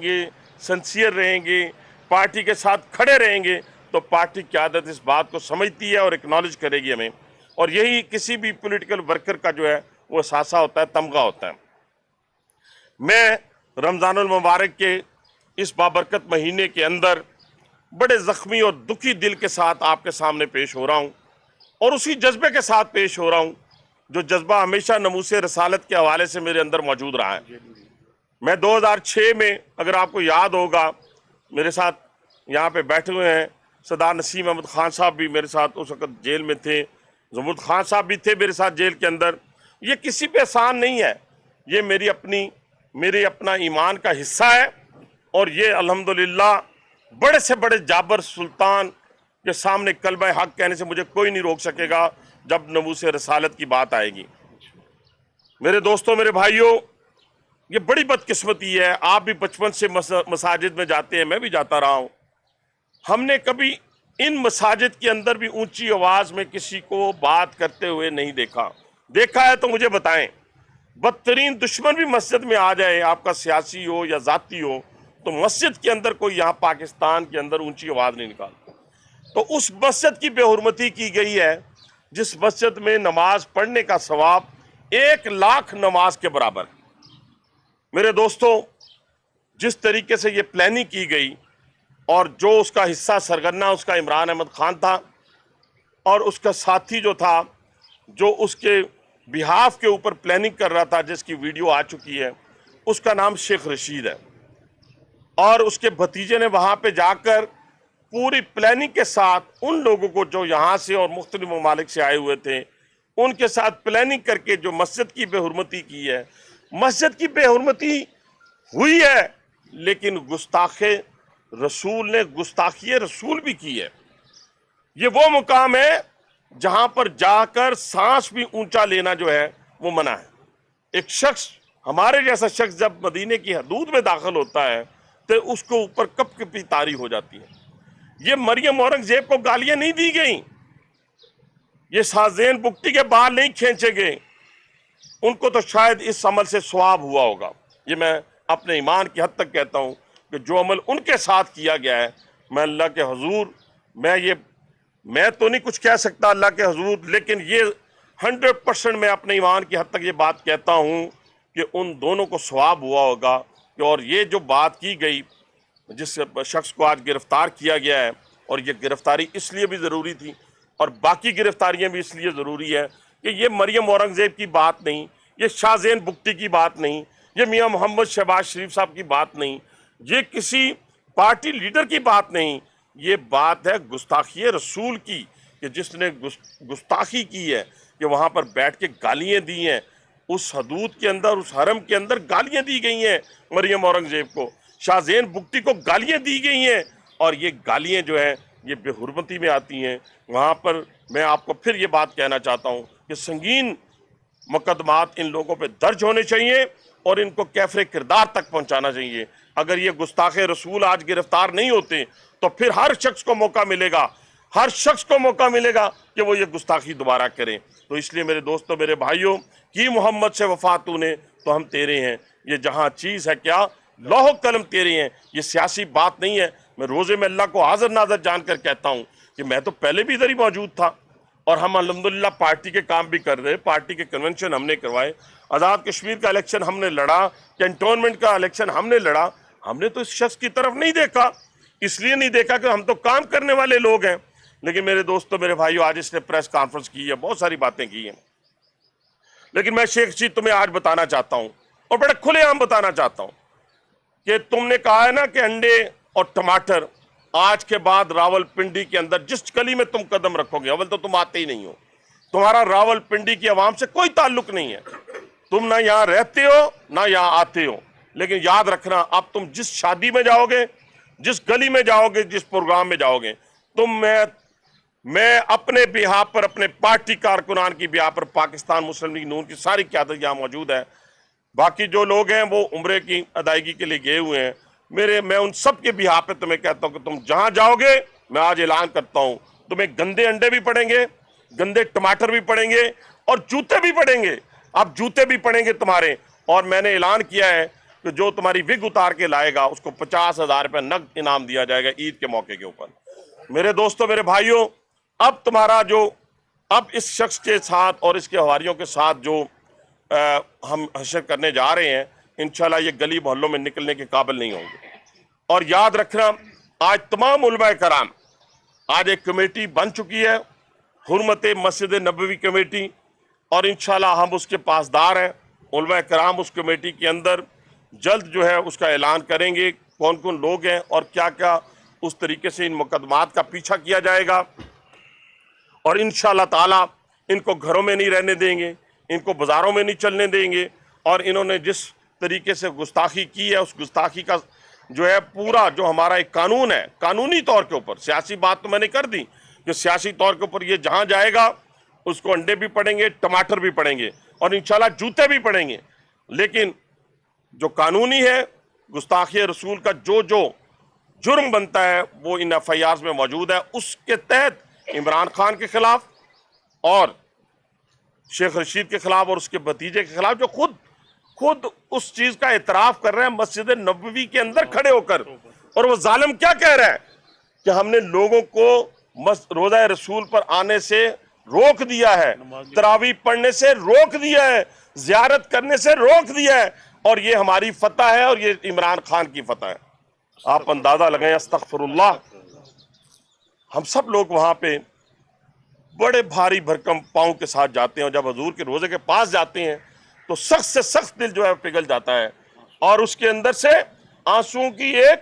گے، سنسیئر رہیں گے، پارٹی کے ساتھ کھڑے رہیں گے تو پارٹی کی قیادت اس بات کو سمجھتی ہے اور اکنالج کرے گی ہمیں، اور یہی کسی بھی پولیٹیکل ورکر کا جو ہے وہ احساسہ ہوتا ہے، تمغہ ہوتا ہے۔ میں رمضان المبارک کے اس بابرکت مہینے کے اندر بڑے زخمی اور دکھی دل کے ساتھ آپ کے سامنے پیش ہو رہا ہوں، اور اسی جذبے کے ساتھ پیش ہو رہا ہوں جو جذبہ ہمیشہ ناموس رسالت کے حوالے سے میرے اندر موجود رہا ہے۔ میں 2006 میں، اگر آپ کو یاد ہوگا، میرے ساتھ یہاں پہ بیٹھے ہوئے ہیں سردار نسیم احمد خان صاحب بھی میرے ساتھ اس وقت جیل میں تھے، زمرد خان صاحب بھی تھے میرے ساتھ جیل کے اندر۔ یہ کسی پہ احسان نہیں ہے، یہ میرے اپنا ایمان کا حصہ ہے، اور یہ الحمدللہ بڑے سے بڑے جابر سلطان کے سامنے کلمہ حق کہنے سے مجھے کوئی نہیں روک سکے گا جب ناموس رسالت کی بات آئے گی۔ میرے دوستوں، میرے بھائیوں، یہ بڑی بدقسمتی ہے، آپ بھی بچپن سے مساجد میں جاتے ہیں، میں بھی جاتا رہا ہوں، ہم نے کبھی ان مساجد کے اندر بھی اونچی آواز میں کسی کو بات کرتے ہوئے نہیں دیکھا ہے تو مجھے بتائیں۔ بدترین دشمن بھی مسجد میں آ جائے، آپ کا سیاسی ہو یا ذاتی ہو، تو مسجد کے اندر کوئی یہاں پاکستان کے اندر اونچی آواز نہیں نکالتا۔ تو اس مسجد کی بے حرمتی کی گئی ہے جس مسجد میں نماز پڑھنے کا ثواب 1,00,000 نماز کے برابر ہے۔ میرے دوستوں، جس طریقے سے یہ پلاننگ کی گئی، اور جو اس کا حصہ سرگنا اس کا عمران احمد خان تھا، اور اس کا ساتھی جو تھا جو اس کے بہاف کے اوپر پلاننگ کر رہا تھا، جس کی ویڈیو آ چکی ہے، اس کا نام شیخ رشید ہے، اور اس کے بھتیجے نے وہاں پہ جا کر پوری پلاننگ کے ساتھ ان لوگوں کو جو یہاں سے اور مختلف ممالک سے آئے ہوئے تھے، ان کے ساتھ پلاننگ کر کے جو مسجد کی بے حرمتی کی ہے۔ مسجد کی بے حرمتی ہوئی ہے، لیکن گستاخ رسول نے گستاخی رسول بھی کی ہے۔ یہ وہ مقام ہے جہاں پر جا کر سانس بھی اونچا لینا جو ہے وہ منع ہے۔ ایک شخص، ہمارے جیسا شخص، جب مدینے کی حدود میں داخل ہوتا ہے تو اس کو اوپر کپ کپی طاری ہو جاتی ہے۔ یہ مریم اورنگزیب کو گالیاں نہیں دی گئیں، یہ شاہزین بگٹی کے بال نہیں کھینچے گئے، ان کو تو شاید اس عمل سے ثواب ہوا ہوگا۔ یہ میں اپنے ایمان کی حد تک کہتا ہوں کہ جو عمل ان کے ساتھ کیا گیا ہے، میں اللہ کے حضور، میں تو نہیں کچھ کہہ سکتا اللہ کے حضور، لیکن یہ 100% میں اپنے ایمان کی حد تک یہ بات کہتا ہوں کہ ان دونوں کو ثواب ہوا ہوگا۔ اور یہ جو بات کی گئی، جس شخص کو آج گرفتار کیا گیا ہے، اور یہ گرفتاری اس لیے بھی ضروری تھی، اور باقی گرفتاریاں بھی اس لیے ضروری ہے کہ یہ مریم اورنگزیب کی بات نہیں، یہ شاہزین بگٹی کی بات نہیں، یہ میاں محمد شہباز شریف صاحب کی بات نہیں، یہ کسی پارٹی لیڈر کی بات نہیں، یہ بات ہے گستاخی رسول کی، کہ جس نے گستاخی کی ہے، کہ وہاں پر بیٹھ کے گالیاں دی ہیں، اس حدود کے اندر، اس حرم کے اندر گالیاں دی گئی ہیں مریم اورنگزیب کو، شاہزین بگٹی کو گالیاں دی گئی ہیں، اور یہ گالیاں جو ہیں یہ بے حرمتی میں آتی ہیں۔ وہاں پر میں آپ کو پھر یہ بات کہنا چاہتا ہوں کہ سنگین مقدمات ان لوگوں پہ درج ہونے چاہیے، اور ان کو کیفر کردار تک پہنچانا چاہیے۔ اگر یہ گستاخ رسول آج گرفتار نہیں ہوتے تو پھر ہر شخص کو موقع ملے گا، ہر شخص کو موقع ملے گا کہ وہ یہ گستاخی دوبارہ کریں۔ تو اس لیے میرے دوستوں، میرے بھائیوں، کی محمد سے وفا تو نے تو ہم تیرے ہیں، یہ جہاں چیز ہے کیا، لوح و قلم تیرے ہیں۔ یہ سیاسی بات نہیں ہے، میں روزے میں اللہ کو حاضر ناظر جان کر کہتا ہوں کہ میں تو پہلے بھی ادھر ہی موجود تھا، اور ہم الحمدللہ پارٹی کے کام بھی کر رہے، پارٹی کے کنونشن ہم نے کروائے، آزاد کشمیر کا الیکشن ہم نے لڑا، کینٹونمنٹ کا الیکشن ہم نے لڑا۔ ہم نے تو اس شخص کی طرف نہیں دیکھا، اس لیے نہیں دیکھا کہ ہم تو کام کرنے والے لوگ ہیں۔ لیکن میرے دوستوں، میرے بھائیوں، آج اس نے پریس کانفرنس کی ہے، بہت ساری باتیں کی ہیں، لیکن میں شیخ رشید تمہیں آج بتانا چاہتا ہوں، اور بڑے کھلے عام بتانا چاہتا ہوں، کہ تم نے کہا ہے نا کہ انڈے اور ٹماٹر، آج کے بعد راول پنڈی کے اندر جس گلی میں تم قدم رکھو گے، اول تو تم آتے ہی نہیں ہو، تمہارا راول پنڈی کی عوام سے کوئی تعلق نہیں ہے، تم نہ یہاں رہتے ہو نہ یہاں آتے ہو، لیکن یاد رکھنا، اب تم جس شادی میں جاؤ گے، جس گلی میں جاؤ گے، جس پروگرام میں جاؤ گے، میں اپنے بیہا پر، اپنے پارٹی کارکنان کی بیہا پر، پاکستان مسلم لیگ نون کی ساری قیادت یہاں موجود ہے، باقی جو لوگ ہیں وہ عمرے کی ادائیگی کے لیے گئے ہوئے ہیں، میں ان سب کے بیہا پہ تمہیں کہتا ہوں کہ تم جہاں جاؤ گے، میں آج اعلان کرتا ہوں، تمہیں گندے انڈے بھی پڑیں گے، گندے ٹماٹر بھی پڑیں گے، اور جوتے بھی پڑیں گے، اب جوتے بھی پڑیں گے تمہارے۔ اور میں نے اعلان کیا ہے کہ کہ جو تمہاری وگ اتار کے لائے گا اس کو 50,000 روپے نقد انعام دیا جائے گا عید کے موقع کے اوپر۔ میرے دوستوں، میرے بھائیوں، اب اس شخص کے ساتھ اور اس کے حواریوں کے ساتھ جو ہم حشر کرنے جا رہے ہیں، انشاءاللہ یہ گلی محلوں میں نکلنے کے قابل نہیں ہوں گے۔ اور یاد رکھنا، آج تمام علماء کرام، آج ایک کمیٹی بن چکی ہے، حرمت مسجد نبوی کمیٹی، اور انشاءاللہ ہم اس کے پاسدار ہیں۔ علماء کرام اس کمیٹی کے اندر جلد جو ہے اس کا اعلان کریں گے کون کون لوگ ہیں اور کیا کیا اس طریقے سے ان مقدمات کا پیچھا کیا جائے گا، اور انشاءاللہ تعالی ان کو گھروں میں نہیں رہنے دیں گے، ان کو بازاروں میں نہیں چلنے دیں گے، اور انہوں نے جس طریقے سے گستاخی کی ہے اس گستاخی کا جو ہے پورا جو ہمارا ایک قانون ہے، قانونی طور کے اوپر، سیاسی بات تو میں نے کر دی کہ سیاسی طور کے اوپر یہ جہاں جائے گا اس کو انڈے بھی پڑیں گے، ٹماٹر بھی پڑیں گے، اور انشاءاللہ جوتے بھی پڑیں گے، لیکن جو قانونی ہے گستاخی رسول کا جو جرم بنتا ہے وہ ان ایف آئی آرز میں موجود ہے۔ اس کے تحت عمران خان کے خلاف اور شیخ رشید کے خلاف اور اس کے بھتیجے کے خلاف، جو خود اس چیز کا اعتراف کر رہے ہیں مسجد نبوی کے اندر کھڑے ہو کر، اور وہ ظالم کیا کہہ رہا ہے کہ ہم نے لوگوں کو روضہ رسول پر آنے سے روک دیا ہے، تراویح پڑھنے سے روک دیا ہے، زیارت کرنے سے روک دیا ہے، اور یہ ہماری فتح ہے اور یہ عمران خان کی فتح ہے۔ آپ اندازہ لگائیں، استغفر اللہ، ہم سب لوگ وہاں پہ بڑے بھاری بھرکم پاؤں کے ساتھ جاتے ہیں، اور جب حضور کے روزے کے پاس جاتے ہیں تو سخت سے سخت دل جو ہے پگھل جاتا ہے، اور اس کے اندر سے آنسوؤں کی ایک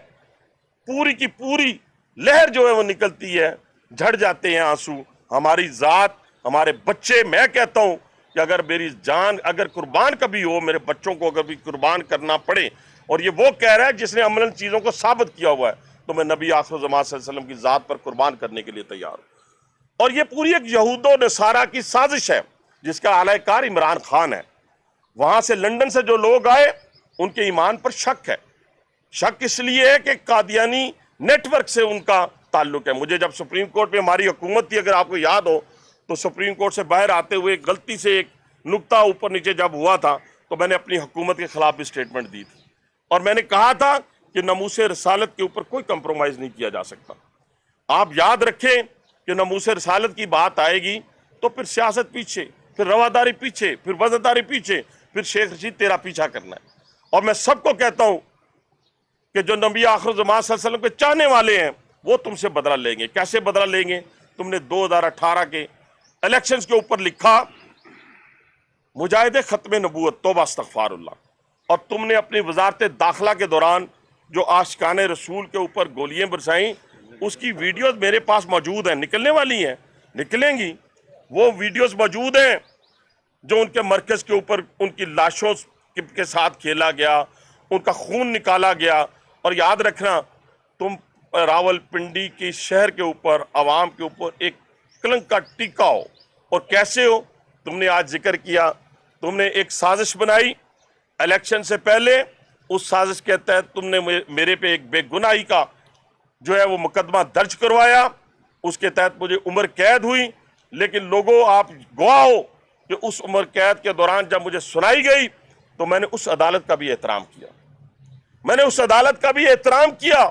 پوری کی پوری لہر جو ہے وہ نکلتی ہے، جھڑ جاتے ہیں آنسو۔ ہماری ذات، ہمارے بچے، میں کہتا ہوں کہ اگر میری جان اگر قربان کبھی ہو، میرے بچوں کو اگر بھی قربان کرنا پڑے، اور یہ وہ کہہ رہا ہے جس نے عملاً چیزوں کو ثابت کیا ہوا ہے، تو میں نبی آخر الزمان صلی اللہ علیہ وسلم کی ذات پر قربان کرنے کے لیے تیار ہوں۔ اور یہ پوری ایک یہود و نصارہ کی سازش ہے جس کا اعلی کار عمران خان ہے۔ وہاں سے لندن سے جو لوگ آئے ان کے ایمان پر شک ہے، شک اس لیے ہے کہ قادیانی نیٹ ورک سے ان کا تعلق ہے۔ مجھے جب سپریم کورٹ میں ہماری حکومت تھی، اگر آپ کو یاد ہو، تو سپریم کورٹ سے باہر آتے ہوئے غلطی سے ایک نقطہ اوپر نیچے جب ہوا تھا تو میں نے اپنی حکومت کے خلاف بھی سٹیٹمنٹ دی تھی، اور میں نے کہا تھا کہ ناموس رسالت کے اوپر کوئی کمپرومائز نہیں کیا جا سکتا۔ آپ یاد رکھیں کہ ناموس رسالت کی بات آئے گی تو پھر سیاست پیچھے، پھر رواداری پیچھے، پھر وزرداری پیچھے، پھر شیخ رشید تیرا پیچھا کرنا ہے۔ اور میں سب کو کہتا ہوں کہ جو نبی آخر الزمان صلی اللہ علیہ وسلم کے چاہنے والے ہیں وہ تم سے بدلہ لیں گے۔ کیسے بدلہ لیں گے؟ تم نے 2018 کے الیکشنز کے اوپر لکھا مجاہد ختم نبوت، توبہ استغفار اللہ، اور تم نے اپنی وزارت داخلہ کے دوران جو عاشقان رسول کے اوپر گولیاں برسائیں، اس کی ویڈیوز میرے پاس موجود ہیں، نکلنے والی ہیں، نکلیں گی، وہ ویڈیوز موجود ہیں جو ان کے مرکز کے اوپر ان کی لاشوں کے ساتھ کھیلا گیا، ان کا خون نکالا گیا۔ اور یاد رکھنا، تم راول پنڈی کی شہر کے اوپر، عوام کے اوپر ایک کلنک کا ٹیکا ہو، اور کیسے ہو؟ تم نے آج ذکر کیا، تم نے ایک سازش بنائی الیکشن سے پہلے، اس سازش کے تحت تم نے میرے پہ ایک بے گناہی کا جو ہے وہ مقدمہ درج کروایا، اس کے تحت مجھے عمر قید ہوئی، لیکن لوگوں آپ گواہ ہو کہ اس عمر قید کے دوران جب مجھے سنائی گئی تو میں نے اس عدالت کا بھی احترام کیا، میں نے اس عدالت کا بھی احترام کیا۔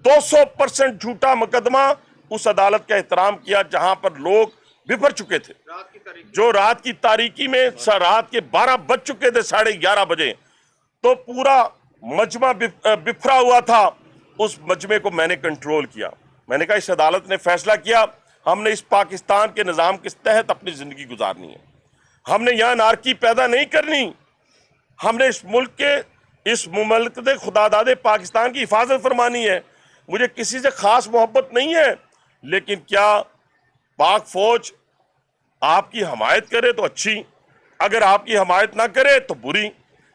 200% جھوٹا مقدمہ، اس عدالت کا احترام کیا جہاں پر لوگ بفر چکے تھے، جو رات کی تاریکی میں رات کے 12 بج چکے تھے، 11:30 بجے، تو پورا مجمع بفرا ہوا تھا، اس مجمع کو میں نے کنٹرول کیا۔ میں نے کہا اس عدالت نے فیصلہ کیا، ہم نے اس پاکستان کے نظام کے تحت اپنی زندگی گزارنی ہے، ہم نے یہاں نارکی پیدا نہیں کرنی، ہم نے اس ملک کے، اس مملکت خدا داد پاکستان کی حفاظت فرمانی ہے۔ مجھے کسی سے خاص محبت نہیں ہے، لیکن کیا پاک فوج آپ کی حمایت کرے تو اچھی، اگر آپ کی حمایت نہ کرے تو بری،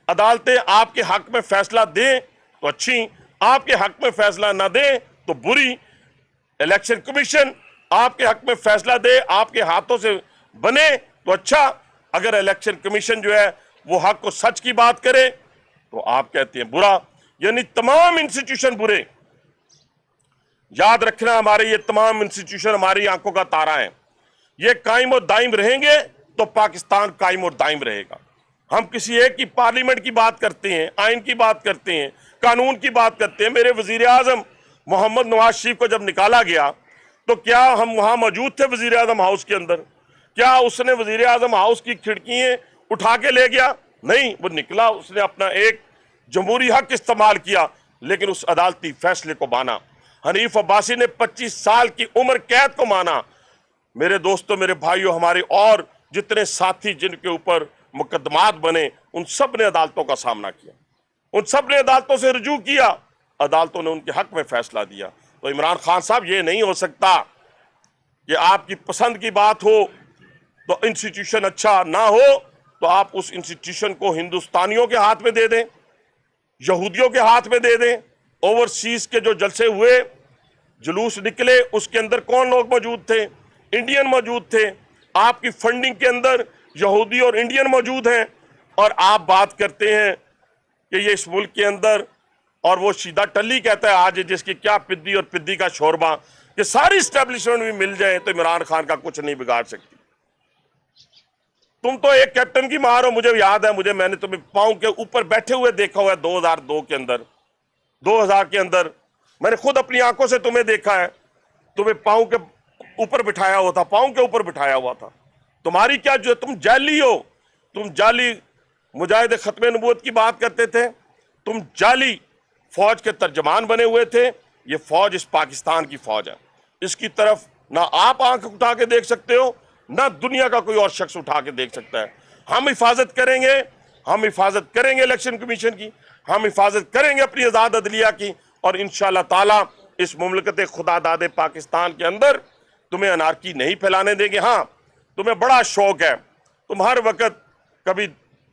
عدالتیں آپ کے حق میں فیصلہ دیں تو اچھی، آپ کے حق میں فیصلہ نہ دیں تو بری، الیکشن کمیشن آپ کے حق میں فیصلہ دے، آپ کے ہاتھوں سے بنے تو اچھا، اگر الیکشن کمیشن جو ہے وہ حق و سچ کی بات کرے تو آپ کہتے ہیں برا۔ یعنی تمام انسٹیٹیوشن برے۔ یاد رکھنا، ہمارے یہ تمام انسٹیٹیوشن ہماری آنکھوں کا تارا ہیں، یہ قائم و دائم رہیں گے تو پاکستان قائم اور دائم رہے گا۔ ہم کسی ایک کی پارلیمنٹ کی بات کرتے ہیں، آئین کی بات کرتے ہیں، قانون کی بات کرتے ہیں۔ میرے وزیر اعظم محمد نواز شریف کو جب نکالا گیا تو کیا ہم وہاں موجود تھے وزیر اعظم ہاؤس کے اندر؟ کیا اس نے وزیر اعظم ہاؤس کی کھڑکیاں اٹھا کے لے گیا؟ نہیں، وہ نکلا، اس نے اپنا ایک جمہوری حق استعمال کیا، لیکن اس عدالتی فیصلے کو مانا۔ حنیف عباسی نے 25 سال کی عمر قید کو مانا۔ میرے دوستوں، میرے بھائیوں، ہمارے اور جتنے ساتھی جن کے اوپر مقدمات بنے، ان سب نے عدالتوں کا سامنا کیا، ان سب نے عدالتوں سے رجوع کیا، عدالتوں نے ان کے حق میں فیصلہ دیا۔ تو عمران خان صاحب، یہ نہیں ہو سکتا کہ آپ کی پسند کی بات ہو تو انسٹیٹیوشن اچھا نہ ہو تو آپ اس انسٹیٹیوشن کو ہندوستانیوں کے ہاتھ میں دے دیں، یہودیوں کے ہاتھ میں دے دیں۔ اوورسیز کے جو جلسے ہوئے، جلوس نکلے، اس کے اندر کون لوگ موجود تھے؟ انڈین موجود تھے۔ آپ کی فنڈنگ کے اندر یہودی اور انڈین موجود ہیں، اور آپ بات کرتے ہیں کہ یہ اس ملک کے اندر، اور وہ سیدھا ٹلی کہتا ہے آج جس کی کیا پدی اور پدی کا شوربہ، کہ ساری اسٹیبلشمنٹ بھی مل جائے تو عمران خان کا کچھ نہیں بگاڑ سکتی۔ تم تو ایک کیپٹن کی مار ہو۔ مجھے یاد ہے، میں نے تمہیں پاؤں کے اوپر بیٹھے ہوئے دیکھا ہوا ہے 2002 کے اندر، 2000 کے اندر میں نے خود اپنی آنکھوں سے تمہیں دیکھا ہے، تمہیں پاؤں کے اوپر بٹھایا ہوا تھا، پاؤں کے اوپر بٹھایا ہوا تھا۔ تمہاری کیا جو تم جعلی ہو، تم جعلی مجاہد ختم نبوت کی بات کرتے تھے، تم جعلی فوج کے ترجمان بنے ہوئے تھے۔ یہ فوج اس پاکستان کی فوج ہے، اس کی طرف نہ آپ آنکھ اٹھا کے دیکھ سکتے ہو، نہ دنیا کا کوئی اور شخص اٹھا کے دیکھ سکتا ہے۔ ہم حفاظت کریں گے، ہم حفاظت کریں گے الیکشن کمیشن کی، ہم حفاظت کریں گے اپنی آزاد عدلیہ کی، اور انشاءاللہ تعالی اس مملکت خدا داد پاکستان کے اندر تمہیں انارکی نہیں پھیلانے دیں گے۔ ہاں، تمہیں بڑا شوق ہے، تم ہر وقت کبھی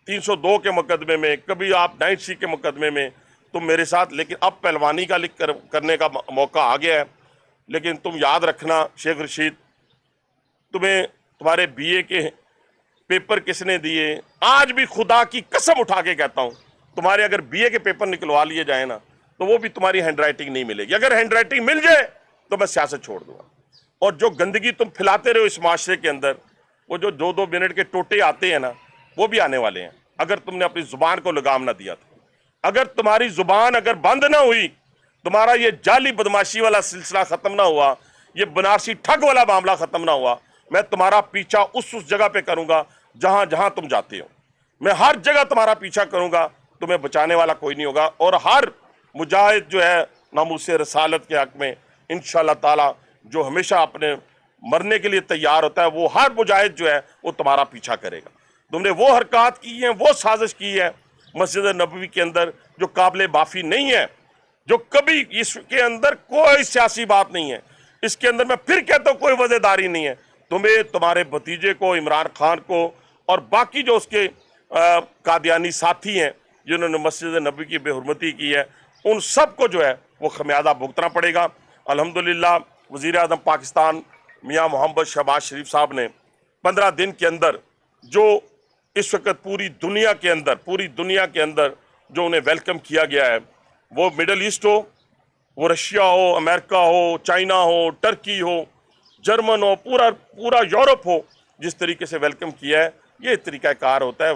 302 کے مقدمے میں، کبھی آپ 9C کے مقدمے میں تم میرے ساتھ، لیکن اب پہلوانی کا کرنے کا موقع آ گیا ہے۔ لیکن تم یاد رکھنا شیخ رشید، تمہیں تمہارے BA کے پیپر کس نے دیے؟ آج بھی خدا کی قسم اٹھا کے کہتا ہوں، تمہارے اگر BA کے پیپر نکلوا لیے جائیں نا تو وہ بھی تمہاری ہینڈ رائٹنگ نہیں ملے گی۔ اگر ہینڈ رائٹنگ مل جائے تو میں سیاست چھوڑ دوں گا۔ اور جو گندگی تم پھیلاتے رہو اس معاشرے کے اندر، وہ جو 2-2 منٹ کے ٹوٹے آتے ہیں نا، وہ بھی آنے والے ہیں اگر تم نے اپنی زبان کو لگام نہ دیا تو۔ اگر تمہاری زبان اگر بند نہ ہوئی، تمہارا یہ جعلی بدماشی والا سلسلہ ختم نہ ہوا، یہ بنارسی ٹھگ والا معاملہ ختم نہ ہوا، میں تمہارا پیچھا اس جگہ پہ کروں گا جہاں جہاں تم جاتے ہو۔ میں ہر جگہ تمہارا پیچھا کروں گا، تمہیں بچانے والا کوئی نہیں ہوگا۔ اور ہر مجاہد جو ہے ناموس رسالت کے حق میں انشاءاللہ تعالی، جو ہمیشہ اپنے مرنے کے لیے تیار ہوتا ہے، وہ ہر مجاہد جو ہے وہ تمہارا پیچھا کرے گا۔ تم نے وہ حرکات کی ہیں، وہ سازش کی ہے مسجد نبوی کے اندر جو قابل معافی نہیں ہے، جو کبھی اس کے اندر کوئی سیاسی بات نہیں ہے، اس کے اندر میں پھر کہتا ہوں کوئی وجہ داری نہیں ہے۔ تمہیں، تمہارے بھتیجے کو، عمران خان کو، اور باقی جو اس کے قادیانی ساتھی ہیں جنہوں نے مسجد نبوی کی بے حرمتی کی ہے، ان سب کو جو ہے وہ خمیازہ بھگتنا پڑے گا۔ الحمدللہ وزیر اعظم پاکستان میاں محمد شہباز شریف صاحب نے 15 دن کے اندر جو اس وقت پوری دنیا کے اندر جو انہیں ویلکم کیا گیا ہے، وہ مڈل ایسٹ ہو، وہ رشیا ہو، امریکہ ہو، چائنا ہو، ٹرکی ہو، جرمن ہو، پورا یورپ ہو، جس طریقے سے ویلکم کیا ہے، یہ طریقہ کار ہوتا ہے۔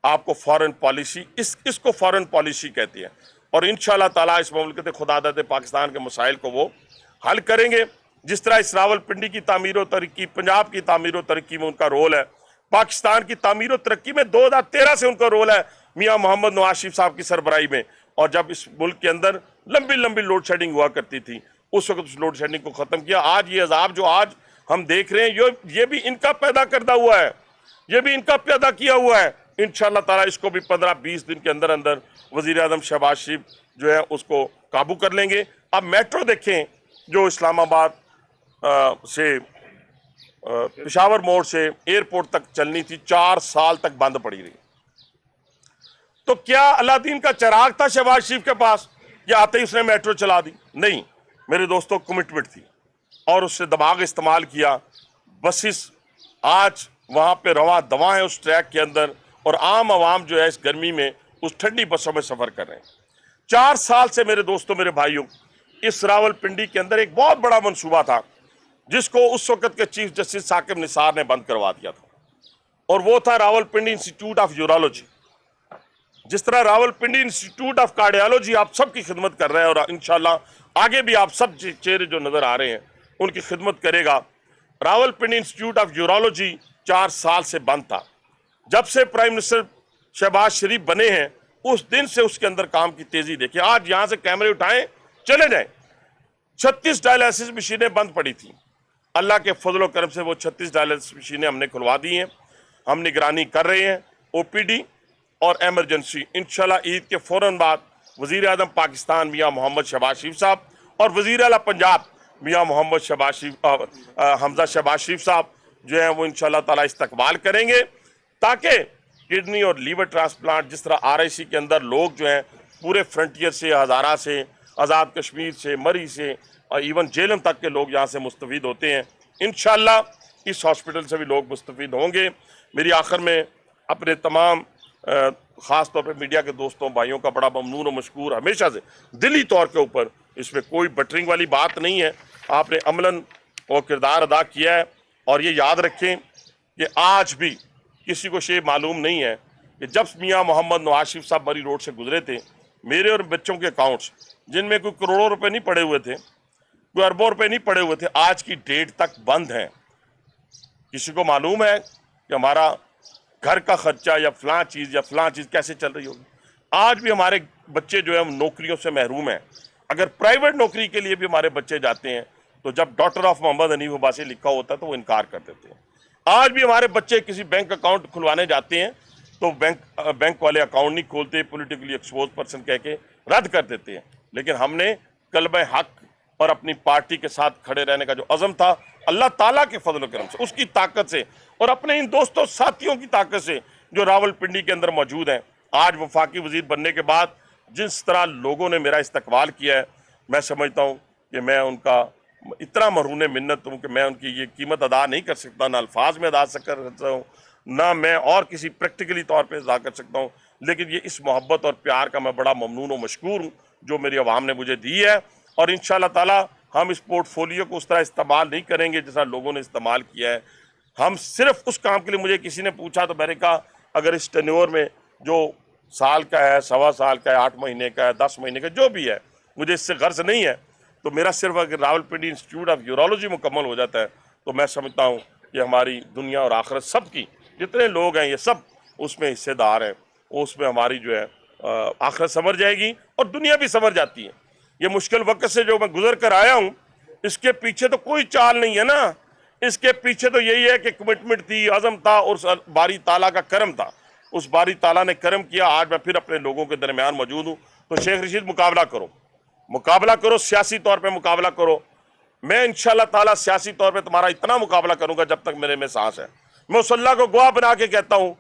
آپ کو فارن پالیسی، اس کو فارن پالیسی کہتے ہیں، اور انشاءاللہ تعالیٰ اس مملکت خدا داد پاکستان کے مسائل کو وہ حل کریں گے۔ جس طرح اس راول پنڈی کی تعمیر و ترقی، پنجاب کی تعمیر و ترقی میں ان کا رول ہے، پاکستان کی تعمیر و ترقی میں 2013 سے ان کا رول ہے میاں محمد نواز شریف صاحب کی سربراہی میں۔ اور جب اس ملک کے اندر لمبی لوڈ شیڈنگ ہوا کرتی تھی، اس وقت اس لوڈ شیڈنگ کو ختم کیا۔ آج یہ عذاب جو آج ہم دیکھ رہے ہیں، یہ بھی ان کا پیدا کردہ ہوا ہے، یہ بھی ان کا پیدا کیا ہوا ہے۔ انشاءاللہ تعالیٰ اس کو بھی 15-20 دن کے اندر وزیر اعظم شہباز شریف جو ہے اس کو قابو کر لیں گے۔ اب میٹرو دیکھیں جو اسلام آباد سے پشاور موڑ سے ایئرپورٹ تک چلنی تھی، 4 سال تک بند پڑی رہی۔ تو کیا اللہ دین کا چراغ تھا شہباز شریف کے پاس یا آتے ہی اس نے میٹرو چلا دی؟ نہیں میرے دوستوں، کمٹمنٹ تھی، اور اس سے دماغ استعمال کیا۔ بسز آج وہاں پہ رواں دواں ہیں اس ٹریک کے اندر، اور عام عوام جو ہے اس گرمی میں اس ٹھنڈی بسوں میں سفر کر رہے ہیں۔ 4 سال سے میرے دوستوں، میرے بھائیوں، اس راول پنڈی کے اندر ایک بہت بڑا منصوبہ تھا جس کو اس وقت کے چیف جسٹس ثاقب نثار نے بند کروا دیا تھا، اور وہ تھا راولپنڈی انسٹیٹیوٹ آف یورولوجی. جس طرح راولپنڈی انسٹیٹیوٹ آف کارڈیالوجی آپ سب کی خدمت کر رہے ہیں اور انشاءاللہ آگے بھی آپ سب چہرے جو نظر آ رہے ہیں ان کی خدمت کرے گا. راولپنڈی انسٹیٹیوٹ آف یورولوجی 4 سال سے بند تھا. جب سے پرائم منسٹر شہباز شریف بنے ہیں اس دن سے اس کے اندر کام کی تیزی دیکھیں. آج یہاں سے کیمرے اٹھائیں چلے جائیں. 36 ڈائلسس مشینیں بند پڑی تھیں. اللہ کے فضل و کرم سے وہ 36 ڈائلسس مشینیں ہم نے کھلوا دی ہیں. ہم نگرانی کر رہے ہیں. او پی ڈی اور ایمرجنسی انشاءاللہ عید کے فوراً بعد وزیر اعظم پاکستان میاں محمد شہباز شریف صاحب اور وزیر اعلیٰ پنجاب میاں محمد شہباز شریف حمزہ شہباز شریف صاحب جو ہیں وہ انشاءاللہ تعالیٰ استقبال کریں گے تاکہ کڈنی اور لیور ٹرانسپلانٹ جس طرح آر آئی سی کے اندر لوگ جو ہیں پورے فرنٹیئر سے، ہزارہ سے، آزاد کشمیر سے، مری سے اور ایون جیلم تک کے لوگ یہاں سے مستفید ہوتے ہیں. انشاءاللہ اس ہاسپٹل سے بھی لوگ مستفید ہوں گے. میری آخر میں اپنے تمام خاص طور پہ میڈیا کے دوستوں بھائیوں کا بڑا ممنون و مشکور ہمیشہ سے دلی طور کے اوپر. اس میں کوئی بٹرنگ والی بات نہیں ہے. آپ نے عملاً وہ کردار ادا کیا ہے اور یہ یاد رکھیں کہ آج بھی کسی کو شے معلوم نہیں ہے کہ جب میاں محمد نواز شریف صاحب مری روڈ سے گزرے تھے میرے اور بچوں کے اکاؤنٹس جن میں کوئی کروڑوں روپے نہیں پڑے ہوئے تھے، کوئی اربوں روپے نہیں پڑے ہوئے تھے، آج کی ڈیٹ تک بند ہیں. کسی کو معلوم ہے کہ ہمارا گھر کا خرچہ یا فلاں چیز کیسے چل رہی ہوگی؟ آج بھی ہمارے بچے جو ہیں نوکریوں سے محروم ہیں. اگر پرائیویٹ نوکری کے لیے بھی ہمارے بچے جاتے ہیں تو جب ڈاکٹر آف محمد حنیف عباسی لکھا ہوتا ہے تو وہ انکار کر دیتے ہیں. آج بھی ہمارے بچے کسی بینک اکاؤنٹ کھلوانے جاتے ہیں تو بینک والے اکاؤنٹ نہیں کھولتے، پولیٹیکلی ایکسپوز پرسن کہہ کے رد کر دیتے ہیں. لیکن ہم نے کلمہ حق اور اپنی پارٹی کے ساتھ کھڑے رہنے کا جو عزم تھا اللہ تعالیٰ کے فضل و کرم سے، اس کی طاقت سے اور اپنے ان دوستوں ساتھیوں کی طاقت سے جو راولپنڈی کے اندر موجود ہیں، آج وفاقی وزیر بننے کے بعد جس طرح لوگوں نے میرا استقبال کیا ہے میں سمجھتا ہوں کہ میں ان کا اتنا مرہون منت ہوں کہ میں ان کی یہ قیمت ادا نہیں کر سکتا، نہ الفاظ میں ادا کر سکتا ہوں، نہ میں اور کسی پریکٹیکلی طور پہ ادا کر سکتا ہوں. لیکن یہ اس محبت اور پیار کا میں بڑا ممنون و مشکور ہوں جو میری عوام نے مجھے دی ہے. اور انشاءاللہ تعالی ہم اس پورٹ فولیو کو اس طرح استعمال نہیں کریں گے جیسا لوگوں نے استعمال کیا ہے. ہم صرف اس کام کے لیے، مجھے کسی نے پوچھا تو میں نے کہا اگر اس ٹینیور میں جو سال کا ہے، 1.25 سال کا ہے، 8 مہینے کا ہے، 10 مہینے کا جو بھی ہے، مجھے اس سے غرض نہیں ہے تو میرا صرف اگر راولپنڈی انسٹیٹیوٹ آف یورولوجی مکمل ہو جاتا ہے تو میں سمجھتا ہوں کہ ہماری دنیا اور آخرت سب کی جتنے لوگ ہیں یہ سب اس میں حصے دار ہیں. اس میں ہماری جو ہے آخرت سنور جائے گی اور دنیا بھی سنور جاتی ہے. یہ مشکل وقت سے جو میں گزر کر آیا ہوں اس کے پیچھے تو کوئی چال نہیں ہے نا. اس کے پیچھے تو یہی ہے کہ کمٹمنٹ تھی، عزم تھا اور باری تعالیٰ کا کرم تھا. اس باری تعالیٰ نے کرم کیا. آج میں پھر اپنے لوگوں کے درمیان موجود ہوں. تو شیخ رشید مقابلہ کرو، سیاسی طور پہ مقابلہ کرو. میں انشاءاللہ تعالیٰ سیاسی طور پہ تمہارا اتنا مقابلہ کروں گا جب تک میرے میں سانس ہے. میں اس اللہ کو گواہ بنا کے کہتا ہوں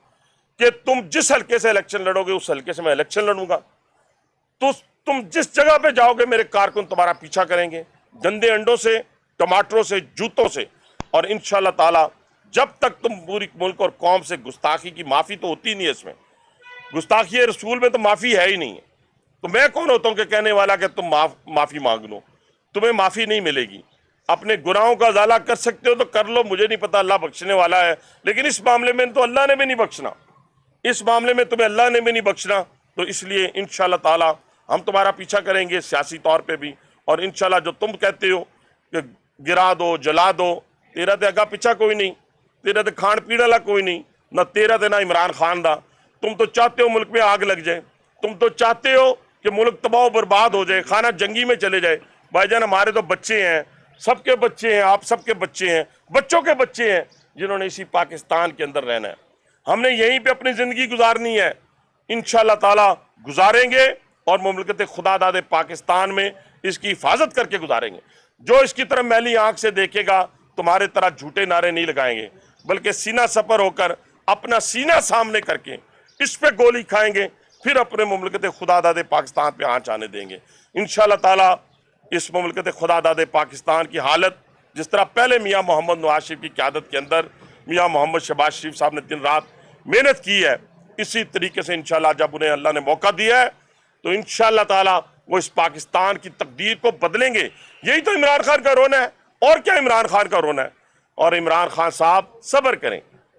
کہ تم جس حلقے سے الیکشن لڑو گے اس حلقے سے میں الیکشن لڑوں گا. تو تم جس جگہ پہ جاؤ گے میرے کارکن تمہارا پیچھا کریں گے، گندے انڈوں سے، ٹماٹروں سے، جوتوں سے. اور انشاءاللہ تعالیٰ جب تک تم پوری ملک اور قوم سے گستاخی کی معافی تو ہوتی نہیں ہے، اس میں گستاخی رسول میں تو معافی ہے ہی نہیں ہے. تو میں کون ہوتا ہوں کہ کہنے والا کہ تم معافی مانگ لو؟ تمہیں معافی نہیں ملے گی. اپنے گناہوں کا ازالہ کر سکتے ہو تو کر لو، مجھے نہیں پتا، اللہ بخشنے والا ہے. لیکن اس معاملے میں تو اللہ نے بھی نہیں بخشنا، اس معاملے میں تمہیں اللہ نے بھی نہیں بخشنا. تو اس لیے انشاءاللہ تعالی ہم تمہارا پیچھا کریں گے سیاسی طور پہ بھی. اور انشاءاللہ جو تم کہتے ہو کہ گرا دو، جلا دو، تیرا تے اگا پیچھا کوئی نہیں، تیرا تے کھان پیڑ والا کوئی نہیں، نہ تیرا تے نہ عمران خان دا. تم تو چاہتے ہو ملک میں آگ لگ جائے، تم تو چاہتے ہو کہ ملک تباہ و برباد ہو جائے، خانہ جنگی میں چلے جائے. بھائی جان ہمارے تو بچے ہیں، سب کے بچے ہیں، آپ سب کے بچے ہیں، بچوں کے بچے ہیں جنہوں نے اسی پاکستان کے اندر رہنا ہے. ہم نے یہیں پہ اپنی زندگی گزارنی ہے. انشاءاللہ تعالی گزاریں گے اور مملکت خدا داد پاکستان میں اس کی حفاظت کر کے گزاریں گے. جو اس کی طرف میلی آنکھ سے دیکھے گا تمہارے طرح جھوٹے نعرے نہیں لگائیں گے، بلکہ سینہ سپر ہو کر اپنا سینہ سامنے کر کے اس پہ گولی کھائیں گے، پھر اپنے مملکت خدا داد پاکستان پہ آنچ آنے دیں گے. انشاءاللہ تعالی اس مملکت خدا داد پاکستان کی حالت جس طرح پہلے میاں محمد نواز شریف کی قیادت کے اندر میاں محمد شہباز شریف صاحب نے دن رات محنت کی ہے، اسی طریقے سے انشاءاللہ جب انہیں اللہ نے موقع دیا ہے تو انشاءاللہ تعالی وہ اس پاکستان کی تقدیر کو بدلیں گے. یہی تو عمران خان کا رونا ہے، اور کیا عمران خان کا رونا ہے. اور عمران خان صاحب صبر کریں،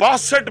62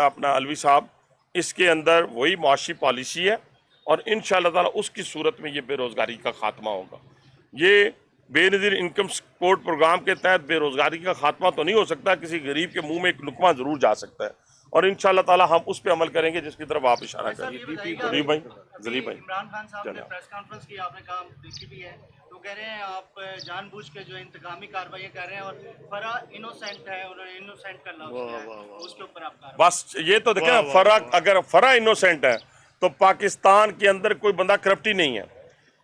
اپنا الوی صاحب، اس کے اندر وہی معاشی پالیسی ہے، اور انشاءاللہ تعالیٰ اس کی صورت میں یہ بے روزگاری کا خاتمہ ہوگا۔ یہ بے نظیر انکم سپورٹ پروگرام کے تحت بے روزگاری کا خاتمہ تو نہیں ہو سکتا، کسی غریب کے منہ میں ایک لقمہ ضرور جا سکتا ہے، اور انشاءاللہ تعالیٰ ہم اس پہ عمل کریں گے جس کی طرف آپ اشارہ کریں۔ غریب بھائی، غریب بھائی، عمران خان صاحب نے پریس کانفرنس کی، آپ نے کہا دیکھی بھی ہے، تو کہہ رہے ہیں آپ جان بوجھ کے جو انتقامی کارروائیاں کر رہے ہیں، اور فرا انوسینٹ ہے، انہوں نے انوسینٹ کا لفظ لیا ہے، اس کے اوپر آپ کارروائی۔ بس یہ تو دیکھیں نا، فرق اگر فرا انوسینٹ ہے تو پاکستان کے اندر کوئی بندہ کرپٹ ہی نہیں ہے،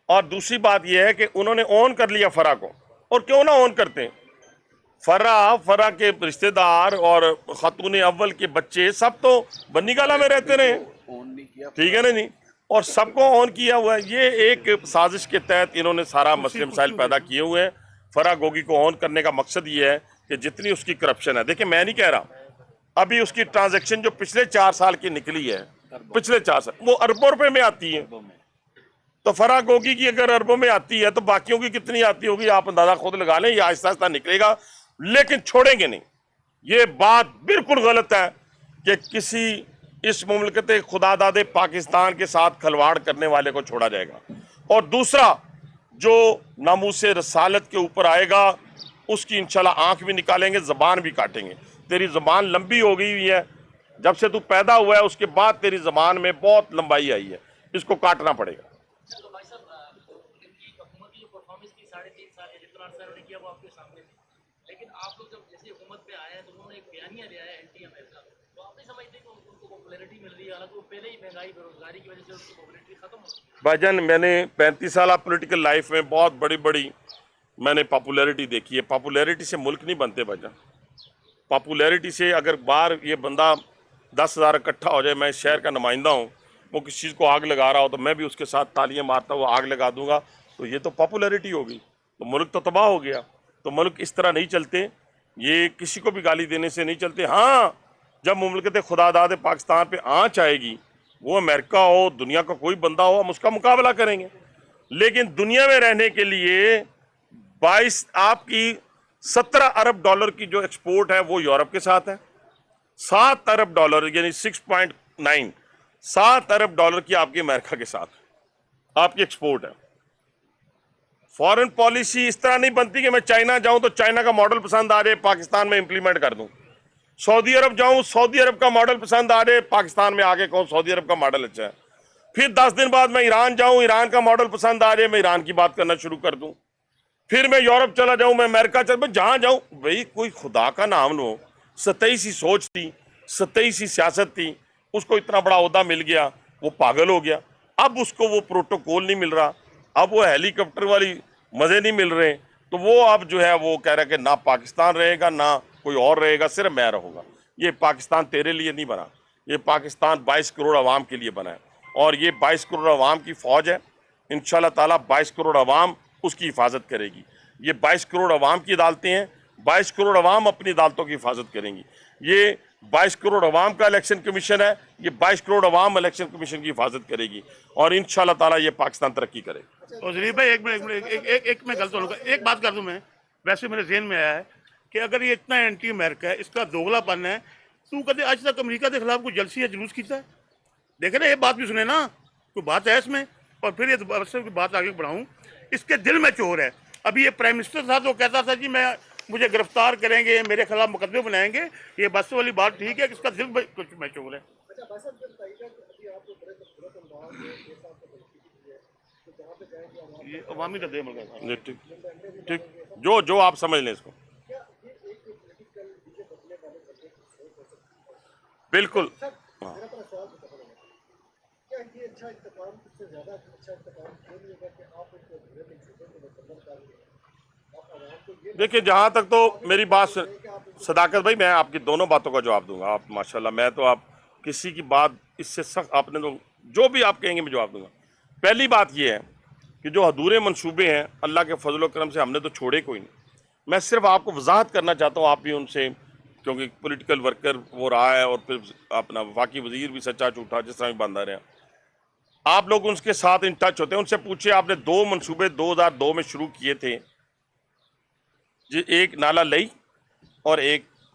اور دوسری بات یہ ہے کہ انہوں نے اون کر لیا فرا کو، اور کیوں نہ اون کرتے ہیں؟ فرا کے رشتہ دار اور خاتون اول کے بچے سب تو بنی گالہ میں رہتے رہے، ٹھیک ہے نا نہیں، اور سب کو اون کیا ہوا ہے۔ یہ ایک سازش کے تحت انہوں نے سارا مسئلے مسائل پیدا کیے ہوئے ہیں۔ فرا گوگی کو اون کرنے کا مقصد یہ ہے کہ جتنی اس کی کرپشن ہے، دیکھیں میں نہیں کہہ رہا، ابھی اس کی ٹرانزیکشن جو پچھلے 4 سال کی نکلی ہے، پچھلے 4 سال، وہ اربوں روپے میں آتی ہے، تو فرا گوگی کی اگر اربوں میں آتی ہے تو باقیوں کی کتنی آتی ہوگی آپ اندازہ خود لگا لیں، یہ آہستہ آہستہ نکلے گا، لیکن چھوڑیں گے نہیں۔ یہ بات بالکل غلط ہے کہ کسی اس مملکت خدا داد پاکستان کے ساتھ کھلواڑ کرنے والے کو چھوڑا جائے گا۔ اور دوسرا، جو ناموس رسالت کے اوپر آئے گا اس کی انشاءاللہ آنکھ بھی نکالیں گے، زبان بھی کاٹیں گے۔ تیری زبان لمبی ہو گئی ہوئی ہے، جب سے تو پیدا ہوا ہے اس کے بعد تیری زبان میں بہت لمبائی آئی ہے، اس کو کاٹنا پڑے گا۔ تو بھائی صاحب، ان کی حکومت کی جو پرفارمنس تھی 3.5 سال یا جتنا عرصہ انہوں نے کیا وہ آپ کے سامنے تھی، لیکن آپ لوگ جب جیسے حکومت پہ آئے ہیں تو انہوں نے ایک بیانیہ دیا ہے اینٹی امریکہ، تو آپ نہیں سمجھتے کہ ان کو پاپولیرٹی مل رہی ہے، حالانکہ وہ پہلے ہی مہنگائی بے روزگاری کی وجہ سے ان کی پاپولیرٹی ختم ہو گئی ہے۔ بھائی جان، میں نے 35 سالہ پولیٹیکل لائف میں بہت بڑی میں نے پاپولیرٹی دیکھی ہے۔ پاپولیرٹی سے ملک نہیں بنتے بھائی جان۔ پاپولیرٹی سے اگر باہر یہ بندہ 10,000 اکٹھا ہو جائے، میں اس شہر کا نمائندہ ہوں، وہ کسی چیز کو آگ لگا رہا ہو تو میں بھی اس کے ساتھ تالیاں مارتا ہوا آگ لگا دوں گا، تو یہ تو پاپولیرٹی ہوگی، تو ملک تو تباہ ہو گیا۔ تو ملک اس طرح نہیں چلتے، یہ کسی کو بھی گالی دینے سے نہیں چلتے۔ ہاں، جب مملکت خدا داد پاکستان پہ آنچ آئے گی، وہ امریکہ ہو، دنیا کا کوئی بندہ ہو، ہم اس کا مقابلہ کریں گے، لیکن دنیا میں رہنے کے لیے 22 آپ کی 17 ارب ڈالر کی جو ایکسپورٹ ہے وہ یورپ کے ساتھ ہے، 7 ارب ڈالر یعنی 6.9 7 ارب ڈالر کی آپ کی امریکہ کے ساتھ آپ کی ایکسپورٹ ہے۔ فارن پالیسی اس طرح نہیں بنتی کہ میں چائنا جاؤں تو چائنا کا ماڈل پسند آ جائے پاکستان میں امپلیمنٹ کر دوں، سعودی عرب جاؤں سعودی عرب کا ماڈل پسند آ جائے پاکستان میں آگے کہوں سعودی عرب کا ماڈل اچھا ہے، پھر 10 دن بعد میں ایران جاؤں، ایران کا ماڈل پسند آ جائے میں ایران کی بات کرنا شروع کر دوں، پھر میں یورپ چلا جاؤں، میں امریکہ چلا جہاں جاؤں۔ بھئی کوئی خدا کا نام لو، سطحی سی سوچ تھی، سطحی سی سیاست تھی، اس کو اتنا بڑا عہدہ مل گیا، وہ پاگل ہو گیا۔ اب اس کو وہ پروٹوکول نہیں مل رہا، اب وہ ہیلی کاپٹر والی مزے نہیں مل رہے، تو وہ اب جو ہے وہ کہہ رہا ہے کہ نہ پاکستان رہے گا نہ کوئی اور رہے گا، صرف میں رہوں گا۔ یہ پاکستان تیرے لیے نہیں بنا، یہ پاکستان 22 کروڑ عوام کے لیے بنا ہے، اور یہ 22 کروڑ عوام کی فوج ہے۔ انشاءاللہ تعالیٰ 22 کروڑ عوام اس کی حفاظت کرے گی۔ یہ 22 کروڑ عوام کی عدالتیں ہیں، 22 کروڑ عوام اپنی عدالتوں کی حفاظت کریں گی۔ یہ 22 کروڑ عوام کا الیکشن کمیشن ہے، یہ 22 کروڑ عوام الیکشن کمیشن کی حفاظت کرے گی، اور انشاءاللہ تعالیٰ یہ پاکستان ترقی کرے گا۔ اور ظریف بھائی ایک میں غلط ہوں، ایک بات کر دوں میں، ویسے میرے ذہن میں آیا ہے کہ اگر یہ اتنا اینٹی امریکہ ہے، اس کا دوگلا پن ہے، تو کہتے آج تک امریکہ کے خلاف کوئی جلسی یا جلوس کیتا ہے؟ دیکھیں نا، یہ بات بھی سنیں نا، کوئی بات ہے اس میں۔ اور پھر یہ بات آگے بڑھاؤں، اس کے دل میں چور ہے۔ ابھی یہ پرائم منسٹر تھا تو کہتا تھا جی مجھے گرفتار کریں گے، میرے خلاف مقدمے بنائیں گے، یہ بس والی بات ٹھیک ہے کہ اس کا دل میں چور ہے۔ یہ عوامی رد عمل کا تھا۔ ٹھیک، جو آپ سمجھ لیں اس کو، بالکل۔ دیکھیں، جہاں تک تو میری بات صداقت بھائی، میں آپ کی دونوں باتوں کا جواب دوں گا۔ آپ ماشاءاللہ، میں تو آپ کسی کی بات اس سے سخت، آپ نے تو جو بھی آپ کہیں گے میں جواب دوں گا۔ پہلی بات یہ ہے کہ جو ادھورے منصوبے ہیں اللہ کے فضل و کرم سے ہم نے تو چھوڑے کوئی نہیں۔ میں صرف آپ کو وضاحت کرنا چاہتا ہوں، آپ بھی ان سے، کیونکہ پولیٹیکل ورکر وہ رہا ہے اور پھر اپنا وفاقی وزیر بھی سچا جھوٹا جس طرح بھی باندھا رہے ہیں، آپ لوگ ان کے ساتھ ان ٹچ ہوتے ہیں، ان سے پوچھیں آپ نے 2 منصوبے 2002 میں شروع کیے تھے جی، ایک نالا لئی اور ایک